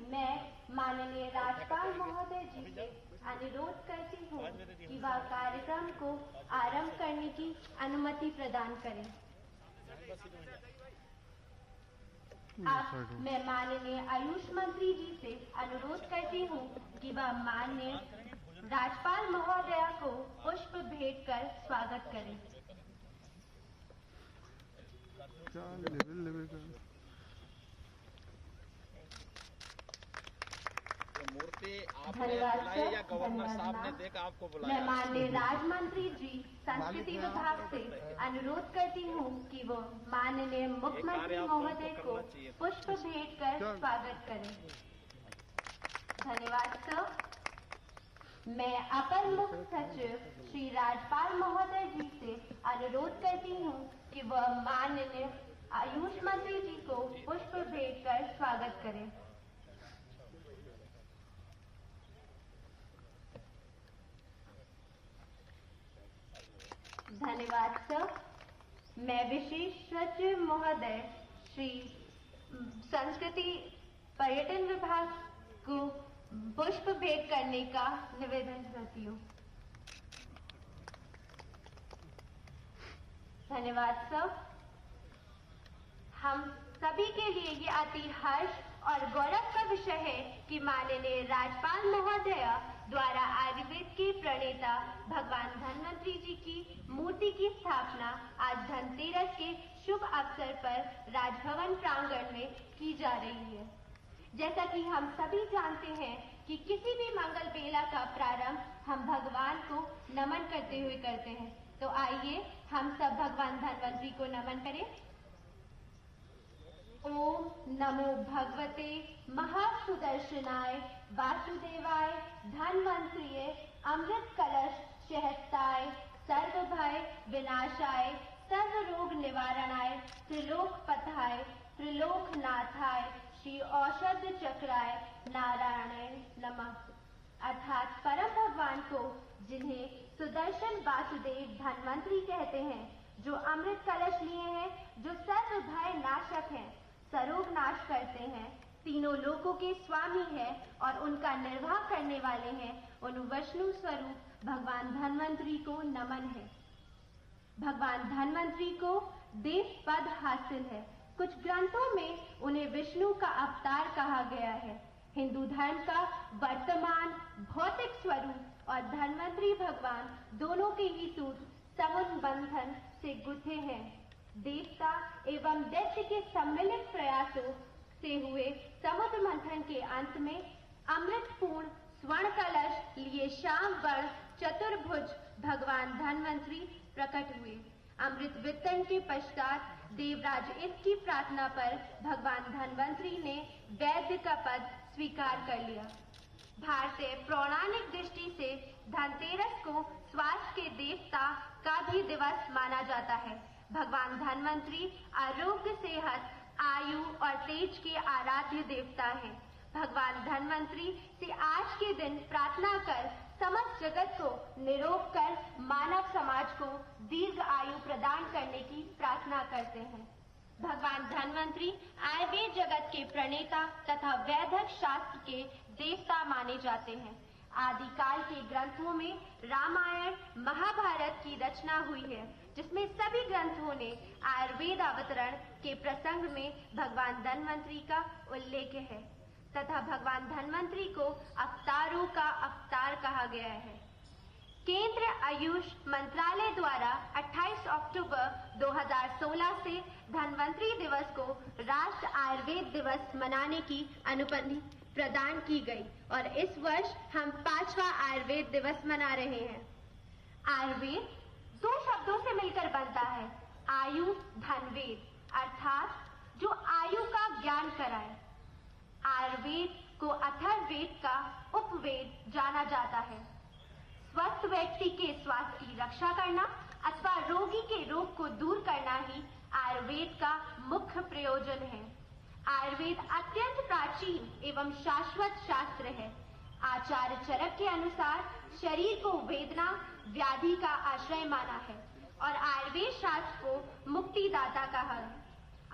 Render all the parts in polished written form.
मैं माननीय राज्यपाल महोदय जी से अनुरोध करती हूँ कि वह कार्यक्रम को आरंभ करने की अनुमति प्रदान करें। अब मैं माननीय आयुष मंत्री जी से अनुरोध करती हूँ कि वह माननीय राज्यपाल महोदया को पुष्प भेंट कर स्वागत करें। मूर्ति आपने बुलाई या गवर्नर साहब ने देखा आपको बुलाया? मैं माननीय राज्य मंत्री जी संस्कृति विभाग से अनुरोध करती हूँ कि वो माननीय मुख्यमंत्री महोदय को पुष्प भेंट कर स्वागत करें। धन्यवाद सर। मैं अपर मुख्य सचिव श्री राज्यपाल महोदय जी से अनुरोध करती हूँ कि वह माननीय आयुष मंत्री जी को पुष्प भेंट कर स्वागत करें। धन्यवाद सर। मैं विशेष सचिव महोदय श्री संस्कृति पर्यटन विभाग को पुष्प भेंट करने का निवेदन करती हूँ। धन्यवाद सर। हम सभी के लिए ये अति हर्ष और गौरव का विषय है कि माननीय राज्यपाल महोदया द्वारा आयुर्वेद के प्रणेता भगवान धन्वंतरी जी की मूर्ति की स्थापना आज धनतेरस के शुभ अवसर पर राजभवन प्रांगण में की जा रही है। जैसा कि हम सभी जानते हैं कि किसी भी मंगल बेला का प्रारंभ हम भगवान को नमन करते हुए करते हैं, तो आइए हम सब भगवान धन्वंतरी को नमन करें। ओम नमो भगवते महासुदर्शनाय वासुदेवाय धन्वंतरिये अमृत कलश सहस्ताय सर्वभय विनाशाय सर्व रोग निवारणाय त्रिलोक पथाय त्रिलोकनाथाय श्री औषध चक्राय नारायण नमः। अर्थात परम भगवान को जिन्हें सुदर्शन वासुदेव धन्वंतरी कहते हैं, जो अमृत कलश लिए हैं, जो सर्व भय नाशक हैं, सरोग नाश करते हैं, तीनों लोकों के स्वामी हैं और उनका निर्वाह करने वाले हैं, उन विष्णु स्वरूप भगवान धन्वंतरी को नमन है। भगवान धन्वंतरी को देव पद हासिल है। कुछ ग्रंथों में उन्हें विष्णु का अवतार कहा गया है। हिंदू धर्म का वर्तमान भौतिक स्वरूप और धन्वंतरी भगवान दोनों के ही सूत्र समुद्र बंधन से गुथे हैं। देवता एवं दैत्य के सम्मिलित प्रयासों से हुए समुद्र मंथन के अंत में अमृतपूर्ण स्वर्ण कलश लिए श्याम वर्ण चतुर्भुज भगवान धन्वंतरी प्रकट हुए। अमृत वितरण के पश्चात देवराज इंद्र की प्रार्थना पर भगवान धन्वंतरी ने वैद्य का पद स्वीकार कर लिया। भारतीय पौराणिक दृष्टि से धनतेरस को स्वास्थ्य के देवता का भी दिवस माना जाता है। भगवान धन्वंतरी आरोग्य, सेहत, आयु और तेज के आराध्य देवता हैं। भगवान धन्वंतरी से आज के दिन प्रार्थना कर समस्त जगत को निरोग कर मानव समाज को दीर्घ आयु प्रदान करने की प्रार्थना करते हैं। भगवान धन्वंतरी आयुर्वेद जगत के प्रणेता तथा वैदिक शास्त्र के देवता माने जाते हैं। आदिकाल के ग्रंथों में रामायण, महाभारत की रचना हुई है, जिसमें सभी ग्रंथों ने आयुर्वेद अवतरण के प्रसंग में भगवान धन्वंतरी का उल्लेख है तथा भगवान धन्वंतरी को अवतारों का अवतार कहा गया है। केंद्र आयुष मंत्रालय द्वारा 28 अक्टूबर 2016 से धन्वंतरी दिवस को राष्ट्रीय आयुर्वेद दिवस मनाने की अनुमति प्रदान की गई और इस वर्ष हम 5वां आयुर्वेद दिवस मना रहे हैं। आयुर्वेद दो शब्दों से मिलकर बनता है, आयु धनवेद, अर्थात जो आयु का ज्ञान कराए। आयुर्वेद को अथर्ववेद का उपवेद जाना जाता है। स्वस्थ व्यक्ति के स्वास्थ्य की रक्षा करना अथवा रोगी के रोग को दूर करना ही आयुर्वेद का मुख्य प्रयोजन है। आयुर्वेद अत्यंत प्राचीन एवं शाश्वत शास्त्र है। आचार्य चरक के अनुसार शरीर को वेदना व्याधि का आश्रय माना है और आयुर्वेद शास्त्र को मुक्तिदाता कहा है।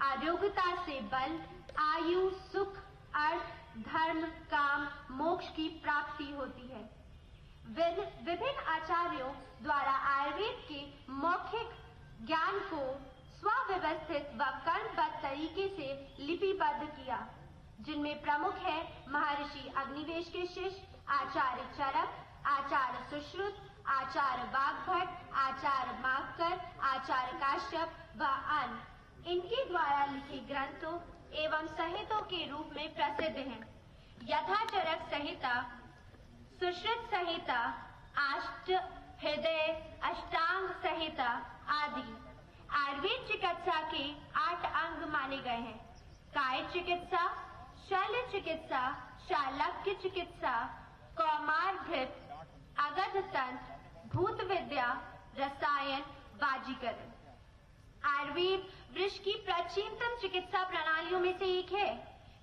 आरोग्यता से बल, आयु, सुख, अर्थ, धर्म, काम, मोक्ष की प्राप्ति होती है। विभिन्न आचार्यों द्वारा आयुर्वेद के मौखिक ज्ञान को स्वव्यवस्थित व कर्मबद्ध तरीके से लिपिबद्ध किया, जिनमें प्रमुख है महर्षि अग्निवेश के शिष्य आचार्य चरक, आचार्य सुश्रुत, आचार्य वाग्भट, आचार्य मागकर, आचार्य काश्यप व अन्य। इनके द्वारा लिखे ग्रंथों एवं संहितों के रूप में प्रसिद्ध हैं यथा चरक संहिता, सुश्रुत संहिता, अष्ट हृदय अष्टांग संहिता आदि। आयुर्वेद चिकित्सा के 8 अंग माने गए हैं: काय चिकित्सा, शल्य चिकित्सा, शालक्य चिकित्सा, कौमारभृत, अगध तंत्र, भूत विद्या, रसायन, वाजीकरण। आयुर्वेद विश्व की प्राचीनतम चिकित्सा प्रणालियों में से एक है।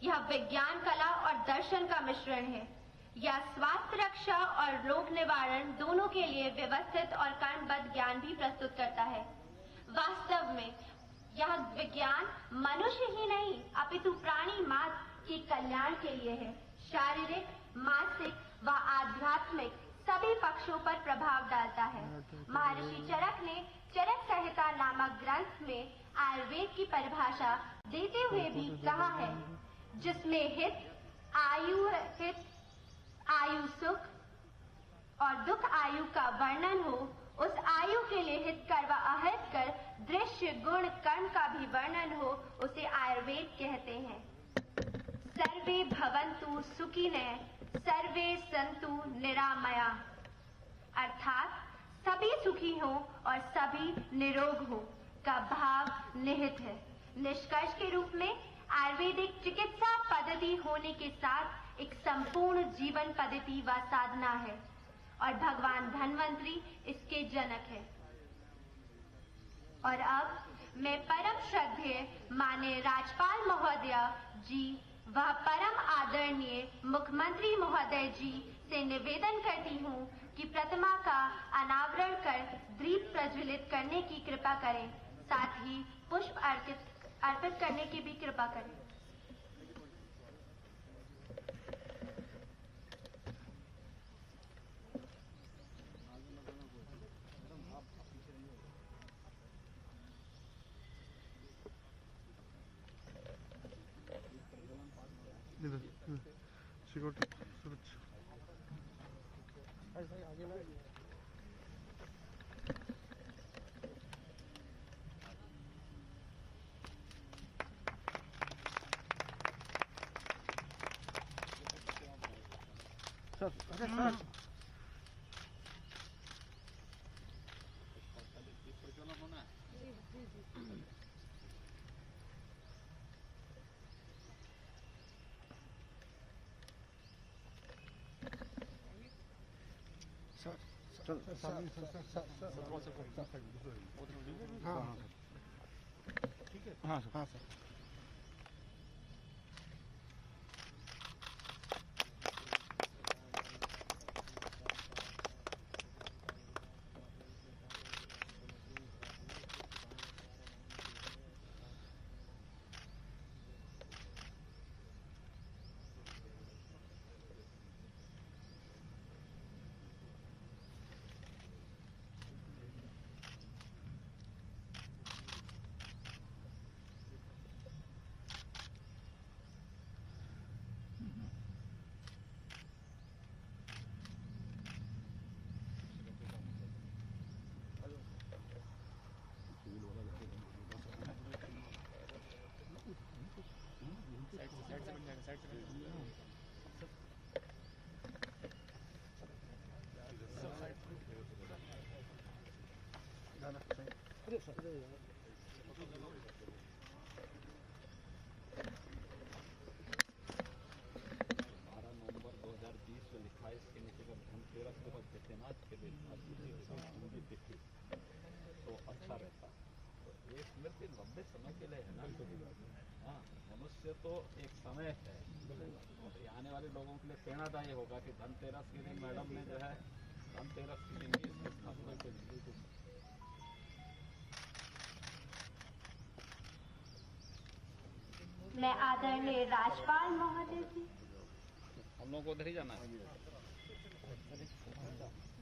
यह विज्ञान, कला और दर्शन का मिश्रण है। यह स्वास्थ्य रक्षा और रोग निवारण दोनों के लिए व्यवस्थित और कर्मबद्ध ज्ञान भी प्रस्तुत करता है। वास्तव में यह विज्ञान मनुष्य ही नहीं अपितु प्राणी मात्र के कल्याण के लिए है। शारीरिक, मानसिक व आध्यात्मिक सभी पक्षों पर प्रभाव डालता है। महर्षि चरक ने चरक संहिता नामक ग्रंथ में आयुर्वेद की परिभाषा देते हुए भी कहा है, जिसमें हित, आयु सुख और दुख आयु का वर्णन हो, उस आयु के लिए हितकर व अहितकर दृश्य गुण कर्म का भी वर्णन हो, उसे आयुर्वेद कहते हैं। सर्वे भवन्तु सुखिनः, सर्वे सन्तु निरामया, अर्थात सभी सुखी हो और सभी निरोग हो का भाव निहित है। निष्कर्ष के रूप में आयुर्वेदिक चिकित्सा पद्धति होने के साथ एक संपूर्ण जीवन पद्धति व साधना है और भगवान धन्वंतरी इसके जनक है। और अब मैं परम श्रद्धेय माननीय राज्यपाल महोदय जी व परम आदरणीय मुख्यमंत्री महोदय जी से निवेदन करती हूँ कि प्रतिमा का अनावरण कर दीप प्रज्वलित करने की कृपा करें, साथ ही पुष्प अर्पित करने की भी कृपा करें। हाँ सर। लंबे समय के लिए है ना। हाँ, मनुष्य तो एक समय है, तो आने वाले लोगों के लिए प्रेरणादायी होगा कि धनतेरस के दिन मैडम ने जो है धनतेरस के दिन की स्थापना के लिए मैं आदरणीय राज्यपाल महोदय जी, हम लोगों को उधर ही जाना है।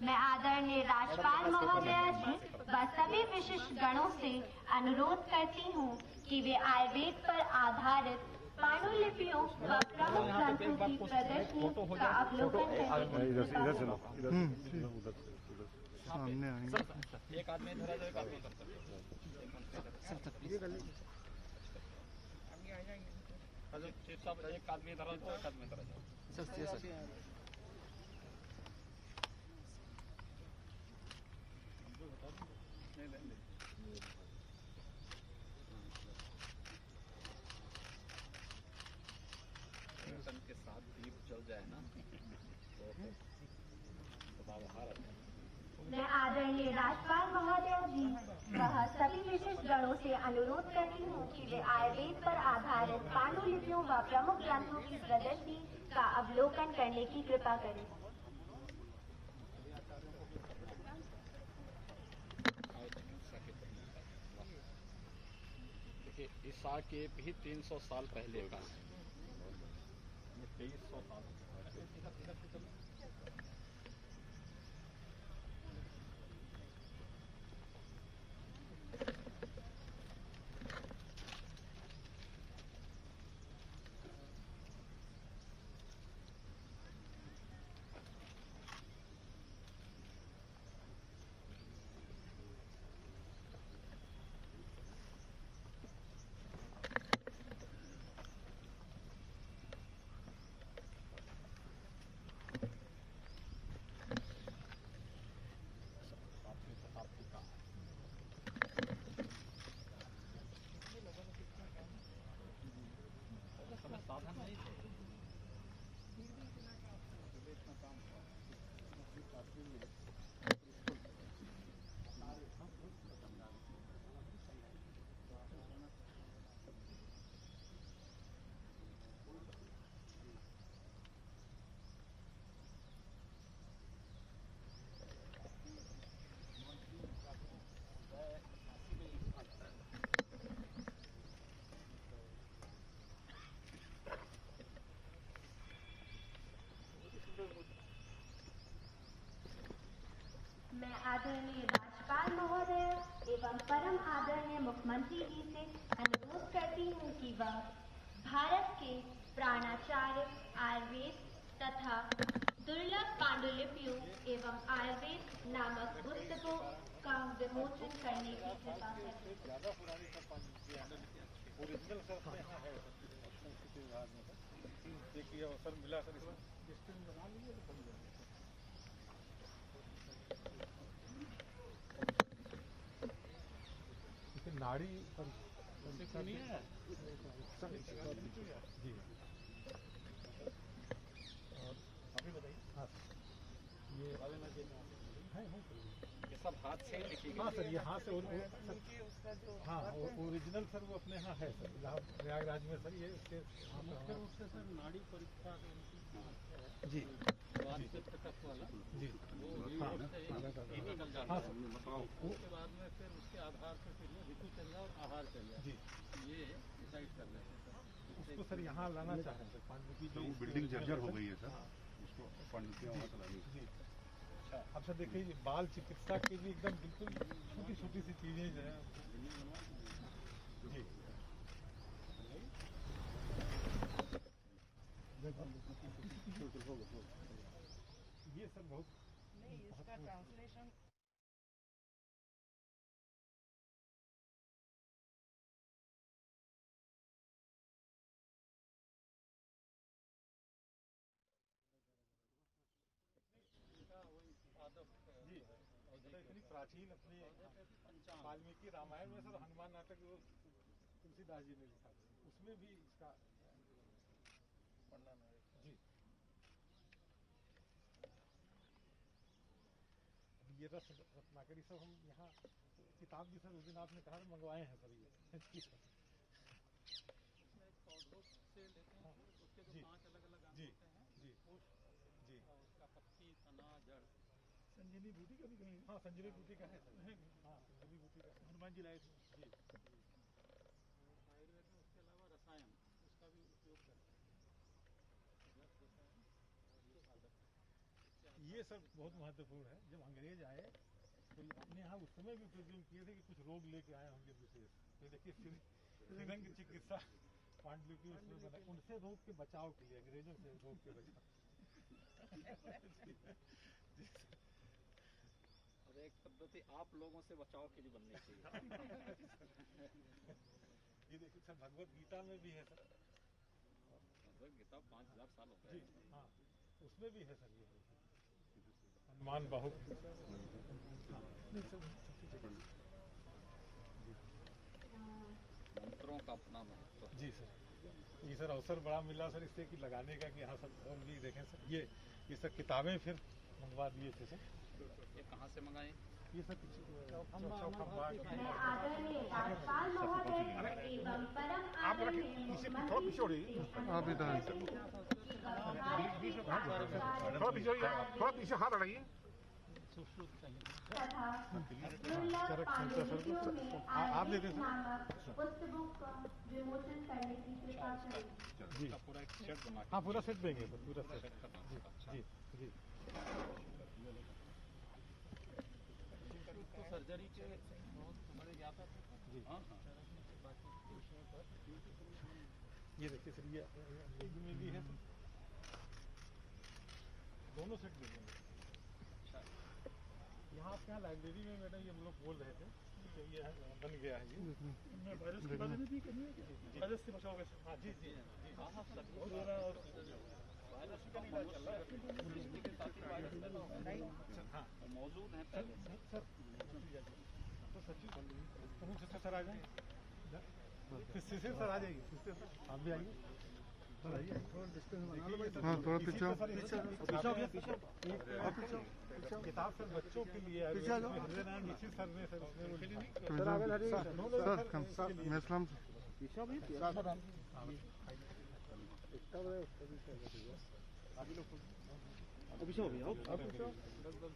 मैं आदरणीय राज्यपाल महोदया जी व सभी विशिष्ट गणों से अनुरोध करती हूँ कि वे आयुर्वेद पर आधारित पांडुलिपियों व प्रमुख ग्रंथों की प्रदर्शनी का अवलोकन करने की कृपा करें। सामने आएंगे। एक आदमी इधर आ जाए, एक आदमी उधर चले जाए। चीफ साहब, एक आदमी इधर आ जाओ, एक आदमी इधर आ जाओ। नहीं नहीं नहीं। कीर्तन के साथ दीप जल जाए ना तो बाहर आता है। मैं आदरणीय राज्यपाल महोदया जी वह सभी विशिष्ट गणों से अनुरोध करती हूँ कि वे आयुर्वेद पर आधारित पांडुलिपियों व प्रमुख ग्रंथों की प्रदर्शनी का अवलोकन करने की कृपा करें। देखिए, ईसा के भी 300 साल पहले का है, 2300 साल। साधन नहीं थे। मैं आदरणीय राज्यपाल महोदय एवं परम आदरणीय मुख्यमंत्री जी से अनुरोध करती हूँ कि वह भारत के प्राणाचार्य आयुर्वेद तथा दुर्लभ पांडुलिपियों एवं आयुर्वेद नामक पुस्तकों का विमोचन करने की कृपा करें। ओरिजिनल सर अपने यहाँ है संस्कृति विभाग में सर, एक ये अवसर मिला सर, इसमें डिस्ट्रिक्ट बना लीजिए तो बन जाएगा। नाड़ी पर नहीं है जी। और अभी बताइए। हाँ ये ये सब हाथ से ही लिखी गई। हाँ सर, ये हाथ से हाँ ओरिजिनल सर वो अपने यहाँ है सर, यहाँ प्रयागराज में सर, ये उसके मुख्य रूप से सर नाड़ी परीक्षा जी जी हाँ हाँ सर, उसके बाद में फिर उसके आधार पर फिर ऋतुचर्या और आहार चर्या जी ये डिसाइड कर लेते हैं सर। उसको सर यहाँ लाना चाह रहे हैं सर, पांडुलिपि जो बिल्डिंग जर्जर हो गई है सर, उसको पांडुलिपि वहाँ से लानी जी। अब सर देखिए, बाल चिकित्सा के लिए एकदम बिल्कुल छोटी छोटी सी चीजें जो है जी ये सर बहुत नहीं, इसका ट्रांसलेशन जी। इतनी प्राचीन अपनी वाल्मीकि रामायण में सर हनुमान नाटक जो तुलसीदास जी ने लिखा, उसमें भी इसका वर्णन है जी। ये रत्नाकरी सब हम यहाँ किताब भी सर उस दिन आपने कहा मंगवाए हैं सर, ये पौधों से लेते हैं उसके जो 5 अलग-अलग अंग होते हैं जी जी, और उसका पत्ती, तना, जड़। संजीवनी बूटी का भी कहीं? हाँ संजीवनी बूटी का है सर, हाँ संजीवनी बूटी का हनुमान जी लाए थे जी। आयुर्वेद में उसके अलावा रसायन, ये सब बहुत महत्वपूर्ण है। जब अंग्रेज आए तो अपने यहाँ उस समय भी प्रिज्यूम किए थे कि कुछ रोग लेके आए होंगे विशेष। तो देखिए श्रीरंग चिकित्सा पांडुलिपि उसमें बना, उनसे रोग के बचाव के लिए, अंग्रेजों से रोग के बचाव। और एक पद्धति आप लोगों से बचाव के लिए बननी चाहिए। ये देखिए सर भगवत गीता में भी है सर। भगवत गीता 5000 साल हो गए। हाँ उसमें भी है सर ये हनुमान बाहु। मंत्रों का अपना महत्व। जी सर ये सर अवसर बड़ा मिला सर इससे कि लगाने का कि यहाँ सब और भी देखें सर। ये सर किताबें फिर मंगवा दिए थे सर। ये कहाँ से मंगाए? ये सब मैं आदरणीय राज्यपाल महोदय एवं परम आदरणीय आप इधर थोड़ा पीछे हाथ लगाइए। तथा दुर्लभ पांडुलिपियों में आर्थिक नामक पुस्तकों का विमोचन करने की कृपा करें। जी पूरा एक सेट बना। हाँ पूरा सेट देंगे सर, पूरा सेट। जी जी तो सर्जरी के बहुत हमारे ज्ञाता थे। जी हाँ ये देखिए सर ये अंग्रेजी में भी है सर। दोनों सेट देंगे। यहाँ आपके यहाँ लाइब्रेरी में मैडम ये हम लोग बोल रहे थे कि ये बन गया है ये। वायरस के बारे में भी करनी है, वायरस से बचाओगे सर। हाँ जी जी हाँ हाँ सर वायरस का नहीं चल रहा है के साथ ही वायरस हाँ मौजूद है पहले से। सर तो सचिव प्रमुख सचिव सर आ जाए सर आ जाइए आप भी आइए हाँ थोड़ा पीछे किताब सर बच्चों के लिए हृदय नारायण निश्चित सर ने सर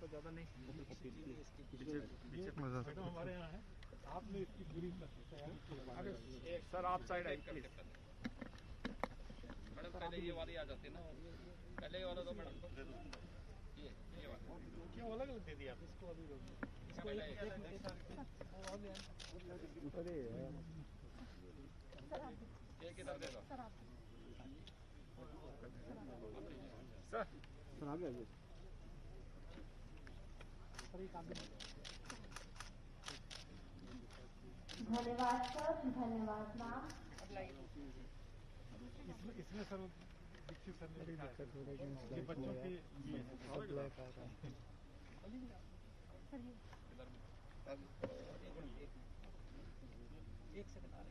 ज्यादा नहीं हमारे यहाँ है। आपने इसकी पूरी सर आप साइड आइए प्लीज। मैडम पहले ये वाली आ जाती है ना, पहले ये वाला दो मैडम को। ये वाला क्यों अलग अलग दे दिया आप इसको? अभी एक इधर दे दो सर आ गया धन्यवाद सर, धन्यवाद मैम। इसमें सर दीक्षित सर ने ये बच्चों के लिए एक सेकंड आ रहे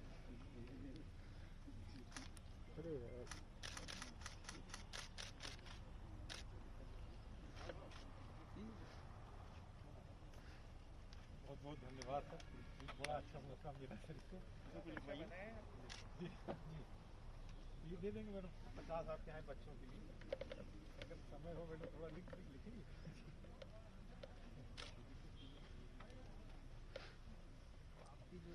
बहुत बहुत धन्यवाद सर। बड़ा अच्छा मौका मिला सर इसको। जी जी ये दे देंगे मैडम 50 आपके यहाँ बच्चों के लिए। अगर समय हो मैडम थोड़ा लिखेंगे। आपकी जो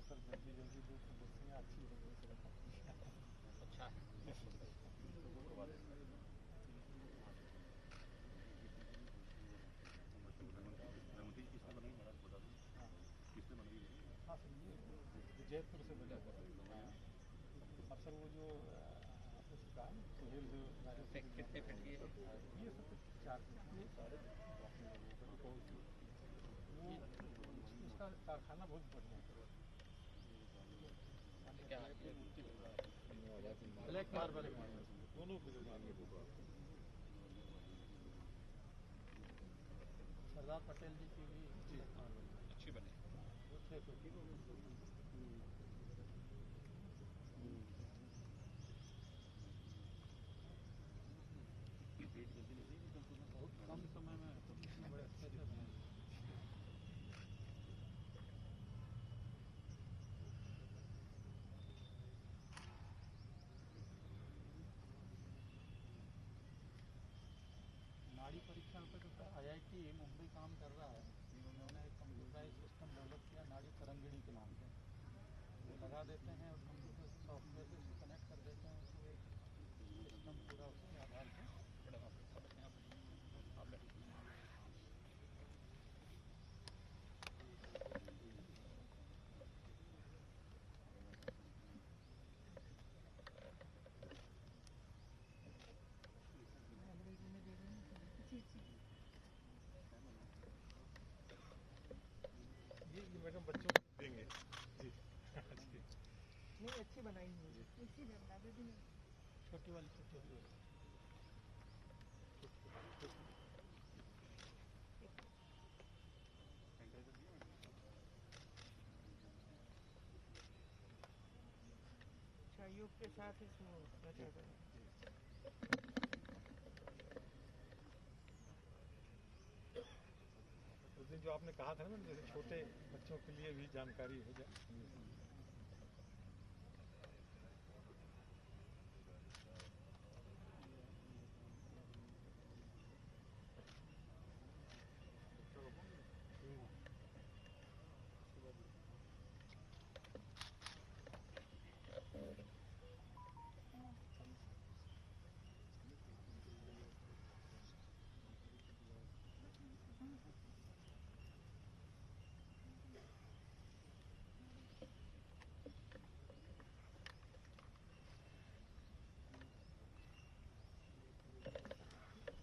सर जल्दी जल्दी दो समस्या अच्छी हो गई सर। अच्छा हाँ सर ये जयपुर से बना अब सर वो जो सुहेल जो कितने फीट की है? ये सब 4 वो उसका कारखाना बहुत बढ़िया है। क्या ब्लैक मार्बल है। दोनों को सरदार पटेल जी की भी अच्छी बनी बहुत कम समय में बड़े अच्छे से बने। नाड़ी परीक्षण पे तो IIT मुंबई काम कर रहा है। उन्होंने एक कंप्यूटराइज सिस्टम डेवलप किया नाड़ी तरंगिणी के नाम से। वो लगा देते हैं और कंप्यूटर सॉफ्टवेयर से कनेक्ट कर देते हैं उसको एक सिस्टम पूरा उसके आधार पर। ये मैडम बच्चों को देंगे जी नहीं अच्छी बनाई हुई है इसी में बना दे दी छोटी वाली छोटी वाली अच्छा योग के साथ इसमें रचा गया उस दिन जो आपने कहा था ना जैसे छोटे बच्चों के लिए भी जानकारी हो जाए।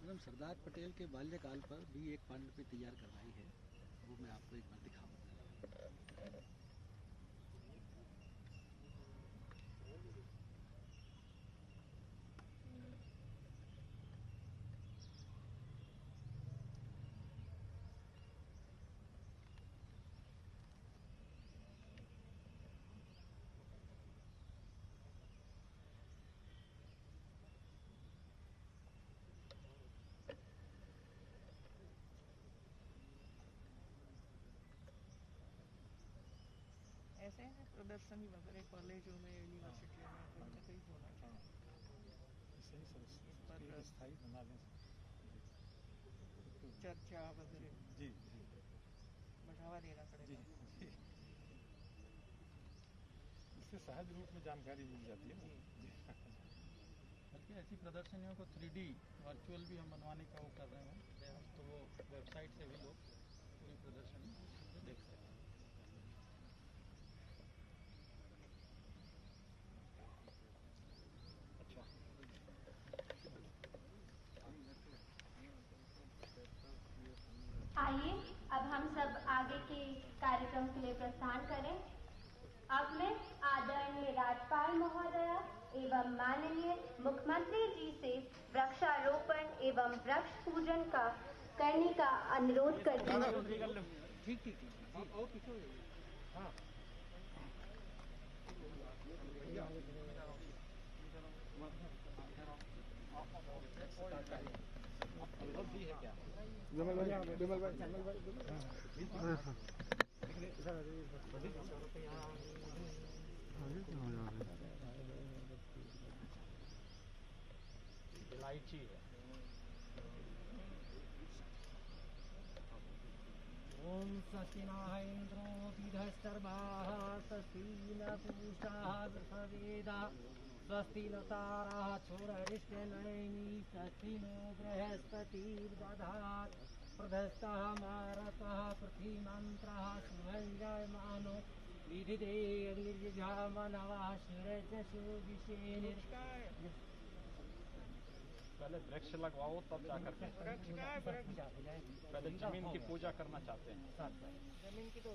मैडम सरदार पटेल के बाल्यकाल पर भी एक पांडुलिपि तैयार करवाई है, वो मैं आपको एक बार दिखाऊंगा। ऐसे है प्रदर्शनी वगैरह कॉलेजों में यूनिवर्सिटियों में कहीं ना कहीं होना चाहिए सही सर स्थायी बना दें चर्चा वगैरह जी बढ़ावा देना जी पड़ेगा जी इससे सहज रूप में जानकारी मिल जाती है ना जी बल्कि ऐसी प्रदर्शनियों को 3D वर्चुअल भी हम बनवाने का वो कर रहे हैं प्रयास, तो वो वेबसाइट से भी लोग पूरी प्रदर्शनी देख सकते हैं। आइए अब हम सब आगे के कार्यक्रम के लिए प्रस्थान करें। अब मैं आदरणीय राज्यपाल महोदया एवं माननीय मुख्यमंत्री जी से वृक्षारोपण एवं वृक्ष पूजन का करने का अनुरोध करती हूँ। ठीक हाँ भी है क्या इलायची है। ओम स्वस्ति न इंद्रो विधस्तर्वाः स्वस्ति न पूषा वृषवेदाः स्वस्ति न ताराः छोररिष्टनयनी स्वस्ति नो बृहस्पतिर्दधात् प्रधस्तः मारतः पृथ्वीमन्त्रः सुभञ्जायमानो विदिते अग्निर्यजामनवः शिरजसो विषेण। पहले वृक्ष लगवाओ तब जाकर के पहले जमीन की पूजा करना चाहते हैं। जमीन की तो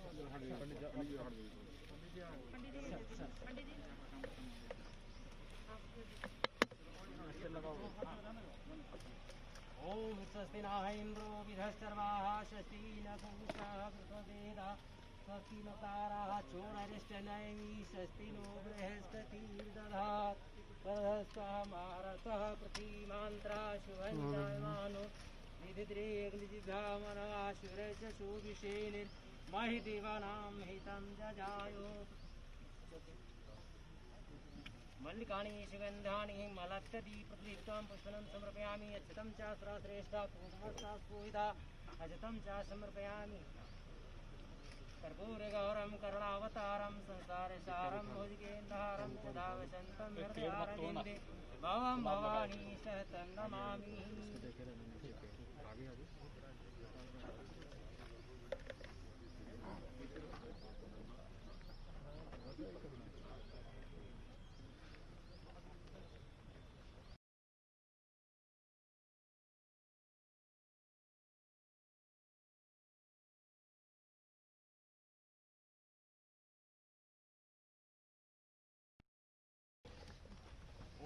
पंडित जी ओम स्वस्ति नः इंद्रो विधश्चर्वाः स्वस्ति न पूषा कृतवेदा स्वस्ति न ताराः चोररिष्टनयमी स्वस्ति नो बृहस्पतिर्दधात् तदस्त्वामारतः पृथ्वीमान्त्रा शुभं जायमानो विदिद्रेग्निजिघामनवाशुरश्च सुविशेनिर्महि देवानां हितं जजायो मल्लिकानि सुगन्धानि मलक्तदीपदीप्तां पुष्पनं समर्पयामि अच्युतं च श्रेष्ठा कुङ्कुमस्ता स्फूरिता अच्युतं च समर्पयामि कर्पूरगौरं करुणावतारं संसारसारं भुजगेन्द्रहारं सदा वसन्तं हृदयारविन्दे भवं भवानी सहतं नमामि।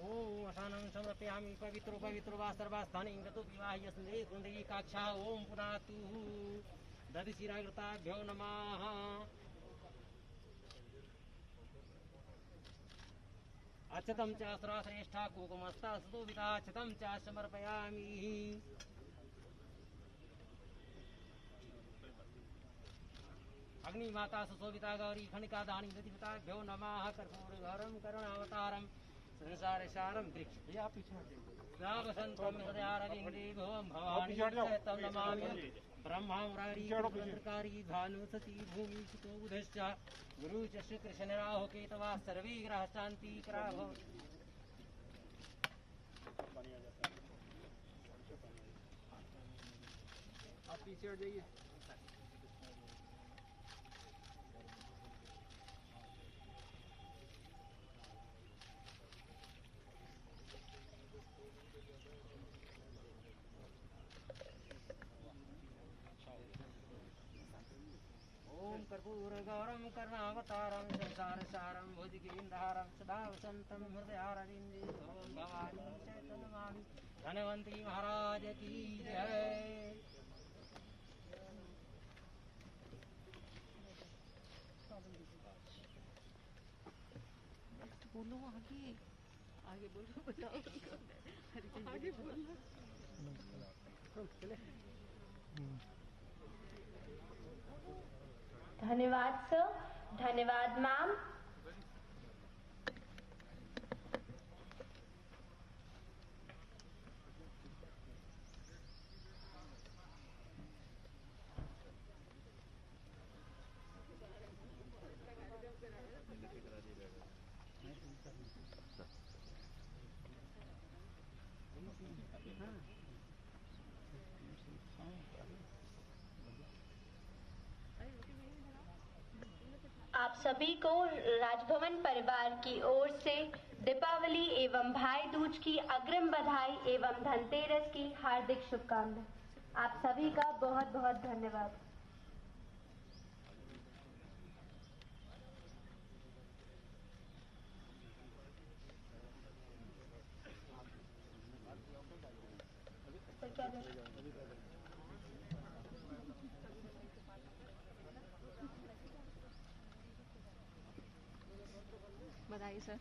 ओम असानं समर्पयामि पवित्रो पवित्रो वा सर्वास्थाने गतो विवाह्य सुन्दरी सुन्दरी काक्षा ओम पुनातु दधिशिराकृताभ्यो नमः। अच्युतं च श्रेष्ठा कुकुमस्ता सुतोविता अच्युतं च समर्पयामि। अग्निमाता सुशोभिता गौरी खनिका दानी दधिपिताभ्यो नमः। कर्पूरगौरं करुणावतारं संसारसारं दृक्ष्या वसन्तं हृदयारविन्दे भवं भवानी सहतं नमामि। ब्रह्मा मुरारी चन्द्रकारी भानुसती भूमि सुतो बुधश्च गुरु च शुक्र शनि राहु केतवा सर्वे ग्रह शान्तिकरा भवन्तु। आप पीछे हट जाइए। ओम कर्पूरगौरं करुणावतारं संसारसारं भुजगेन्द्रहारं सदा वसन्तं हृदयारविन्दे भवं भवानी सहतं नमामि। धनवंतरी महाराज की जय। बोलो आगे आगे बोलो बताओ आगे बोलो। धन्यवाद सर, धन्यवाद मैम। आप सभी को राजभवन परिवार की ओर से दीपावली एवं भाई दूज की अग्रिम बधाई एवं धनतेरस की हार्दिक शुभकामनाएं। आप सभी का बहुत बहुत धन्यवाद। बधाई सर।